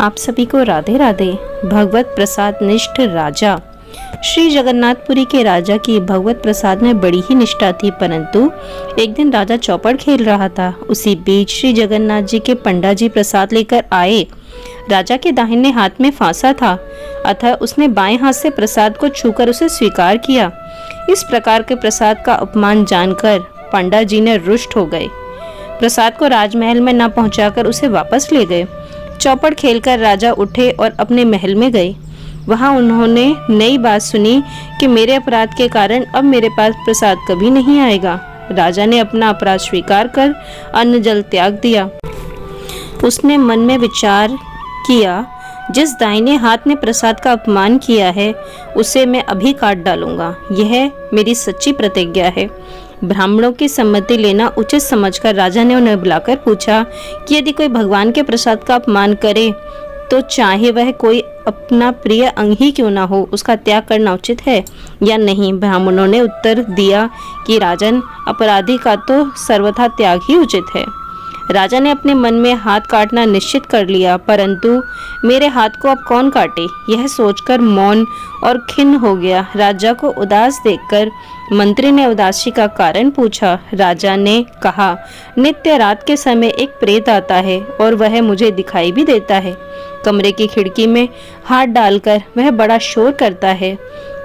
आप सभी को राधे राधे। भगवत प्रसाद निष्ठ राजा। श्री जगन्नाथपुरी के राजा की भगवत प्रसाद में बड़ी ही निष्ठा थी, परंतु एक दिन राजा चौपड़ खेल रहा था। उसी बीच श्री जगन्नाथ जी के पंडा जी प्रसाद लेकर आए। राजा के दाहिने हाथ में फांसा था, अतः उसने बाएं हाथ से प्रसाद को छूकर उसे स्वीकार किया। इस प्रकार के प्रसाद का अपमान जानकर पंडा जी ने रुष्ट हो गए। प्रसाद को राजमहल में न पहुंचाकर उसे वापस ले गए। चौपड़ खेलकर राजा उठे और अपने महल में गए। वहां उन्होंने नई बात सुनी कि मेरे अपराध के कारण अब मेरे पास प्रसाद कभी नहीं आएगा। राजा ने अपना अपराध स्वीकार कर अन्न जल त्याग दिया। उसने मन में विचार किया, जिस दाहिने हाथ ने प्रसाद का अपमान किया है उसे मैं अभी काट डालूंगा। यह मेरी सच्ची प्रतिज्ञा है। ब्राह्मणों की सम्मति लेना उचित समझकर राजा ने उन्हें बुलाकर पूछा कि यदि कोई भगवान के प्रसाद का अपमान करे तो चाहे वह कोई अपना प्रिय अंग ही क्यों ना हो, उसका त्याग करना उचित है या नहीं। ब्राह्मणों ने उत्तर दिया कि राजन, अपराधी का तो सर्वथा त्याग ही उचित है। राजा ने अपने मन में हाथ काटना निश्चित कर लिया, परंतु मेरे हाथ को अब कौन काटे, यह सोचकर मौन और खिन्न हो गया। राजा को उदास देखकर मंत्री ने उदासी का कारण पूछा। राजा ने कहा, नित्य रात के समय एक प्रेत आता है और वह मुझे दिखाई भी देता है। कमरे की खिड़की में हाथ डालकर वह बड़ा शोर करता है।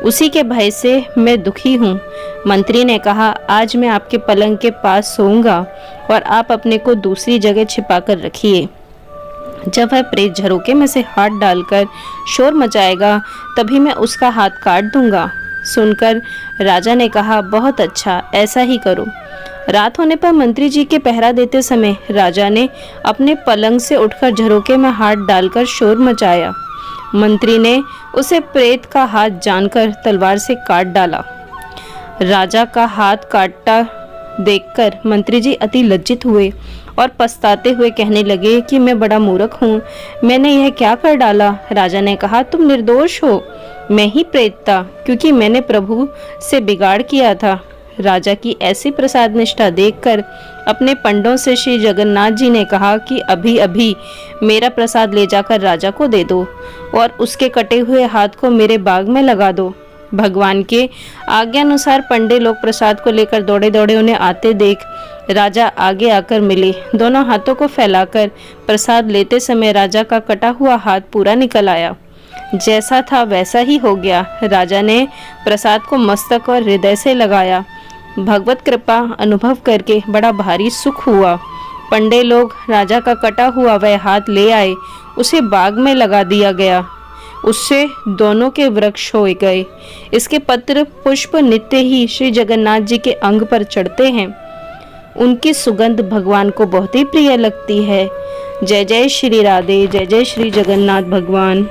उसी के भय से मैं दुखी हूँ। मंत्री ने कहा, आज मैं आपके पलंग के पास सोऊंगा और आप अपने को दूसरी जगह छिपा कर रखिए। जब वह प्रेत झरोके में से हाथ डालकर शोर मचाएगा तभी मैं उसका हाथ काट दूंगा। सुनकर राजा ने कहा, बहुत अच्छा, ऐसा ही करो। रात होने पर मंत्री जी के पहरा देते समय राजा ने अपने पलंग से उठकर झरोके में हाथ डालकर शोर मचाया। मंत्री ने उसे प्रेत का हाथ जानकर तलवार से काट डाला। राजा का हाथ काटा देखकर मंत्री जी अति लज्जित हुए और पछताते हुए कहने लगे कि मैं बड़ा मूर्ख हूँ, मैंने यह क्या कर डाला। राजा ने कहा, तुम निर्दोष हो, मैं ही प्रेत था, क्योंकि मैंने प्रभु से बिगाड़ किया था। राजा की ऐसी प्रसाद निष्ठा देखकर अपने पंडों से श्री जगन्नाथ जी ने कहा कि अभी अभी मेरा प्रसाद ले जाकर राजा को दे दो और उसके कटे हुए हाथ को मेरे बाग में लगा दो। भगवान के आज्ञा अनुसार पंडे लोग प्रसाद को लेकर दौड़े दौड़े उन्हें आते देख राजा आगे आकर मिले। दोनों हाथों को फैलाकर प्रसाद लेते समय राजा का कटा हुआ हाथ पूरा निकल आया। जैसा था वैसा ही हो गया। राजा ने प्रसाद को मस्तक और हृदय से लगाया। भगवत कृपा अनुभव करके बड़ा भारी सुख हुआ। पंडे लोग राजा का कटा हुआ वह हाथ ले आए, उसे बाग में लगा दिया गया। उससे दोनों के वृक्ष हो गए। इसके पत्र पुष्प नित्य ही श्री जगन्नाथ जी के अंग पर चढ़ते हैं। उनकी सुगंध भगवान को बहुत ही प्रिय लगती है। जय जय श्री राधे, जय जय श्री जगन्नाथ भगवान।